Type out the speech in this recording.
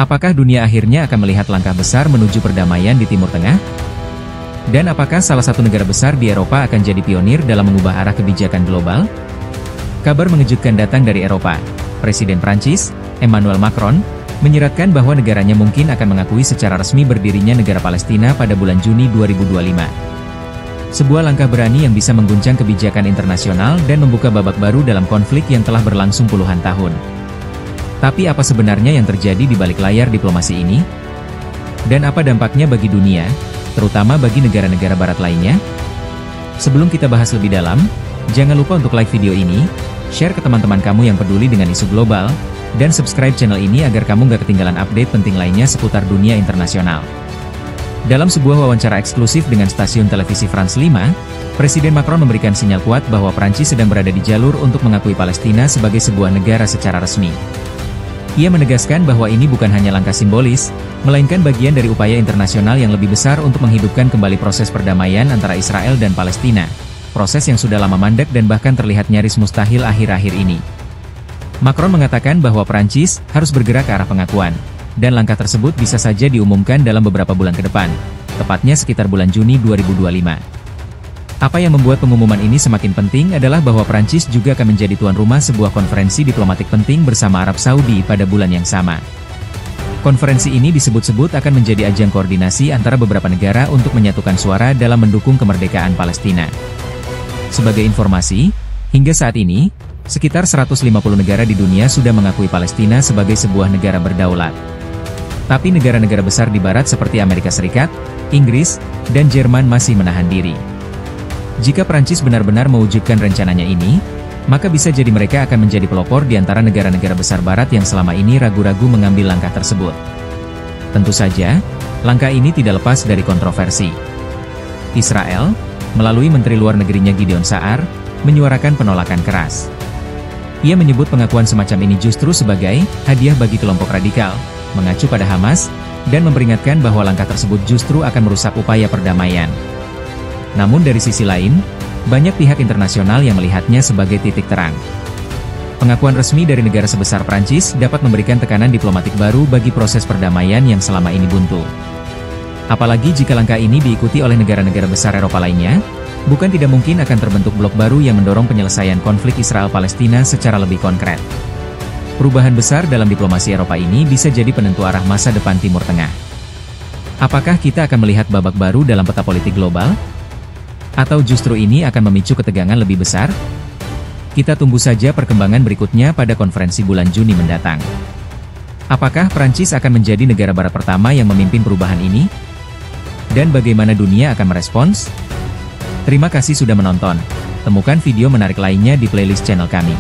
Apakah dunia akhirnya akan melihat langkah besar menuju perdamaian di Timur Tengah? Dan apakah salah satu negara besar di Eropa akan jadi pionir dalam mengubah arah kebijakan global? Kabar mengejutkan datang dari Eropa. Presiden Prancis, Emmanuel Macron, menyiratkan bahwa negaranya mungkin akan mengakui secara resmi berdirinya negara Palestina pada bulan Juni 2025. Sebuah langkah berani yang bisa mengguncang kebijakan internasional dan membuka babak baru dalam konflik yang telah berlangsung puluhan tahun. Tapi apa sebenarnya yang terjadi di balik layar diplomasi ini? Dan apa dampaknya bagi dunia, terutama bagi negara-negara barat lainnya? Sebelum kita bahas lebih dalam, jangan lupa untuk like video ini, share ke teman-teman kamu yang peduli dengan isu global, dan subscribe channel ini agar kamu gak ketinggalan update penting lainnya seputar dunia internasional. Dalam sebuah wawancara eksklusif dengan stasiun televisi France 5, Presiden Macron memberikan sinyal kuat bahwa Prancis sedang berada di jalur untuk mengakui Palestina sebagai sebuah negara secara resmi. Ia menegaskan bahwa ini bukan hanya langkah simbolis, melainkan bagian dari upaya internasional yang lebih besar untuk menghidupkan kembali proses perdamaian antara Israel dan Palestina, proses yang sudah lama mandek dan bahkan terlihat nyaris mustahil akhir-akhir ini. Macron mengatakan bahwa Prancis harus bergerak ke arah pengakuan, dan langkah tersebut bisa saja diumumkan dalam beberapa bulan ke depan, tepatnya sekitar bulan Juni 2025. Apa yang membuat pengumuman ini semakin penting adalah bahwa Prancis juga akan menjadi tuan rumah sebuah konferensi diplomatik penting bersama Arab Saudi pada bulan yang sama. Konferensi ini disebut-sebut akan menjadi ajang koordinasi antara beberapa negara untuk menyatukan suara dalam mendukung kemerdekaan Palestina. Sebagai informasi, hingga saat ini, sekitar 150 negara di dunia sudah mengakui Palestina sebagai sebuah negara berdaulat. Tapi negara-negara besar di barat seperti Amerika Serikat, Inggris, dan Jerman masih menahan diri. Jika Prancis benar-benar mewujudkan rencananya ini, maka bisa jadi mereka akan menjadi pelopor di antara negara-negara besar barat yang selama ini ragu-ragu mengambil langkah tersebut. Tentu saja, langkah ini tidak lepas dari kontroversi. Israel, melalui Menteri Luar Negerinya Gideon Sa'ar, menyuarakan penolakan keras. Ia menyebut pengakuan semacam ini justru sebagai hadiah bagi kelompok radikal, mengacu pada Hamas, dan memperingatkan bahwa langkah tersebut justru akan merusak upaya perdamaian. Namun dari sisi lain, banyak pihak internasional yang melihatnya sebagai titik terang. Pengakuan resmi dari negara sebesar Prancis dapat memberikan tekanan diplomatik baru bagi proses perdamaian yang selama ini buntu. Apalagi jika langkah ini diikuti oleh negara-negara besar Eropa lainnya, bukan tidak mungkin akan terbentuk blok baru yang mendorong penyelesaian konflik Israel-Palestina secara lebih konkret. Perubahan besar dalam diplomasi Eropa ini bisa jadi penentu arah masa depan Timur Tengah. Apakah kita akan melihat babak baru dalam peta politik global? Atau justru ini akan memicu ketegangan lebih besar? Kita tunggu saja perkembangan berikutnya pada konferensi bulan Juni mendatang. Apakah Prancis akan menjadi negara barat pertama yang memimpin perubahan ini? Dan bagaimana dunia akan merespons? Terima kasih sudah menonton. Temukan video menarik lainnya di playlist channel kami.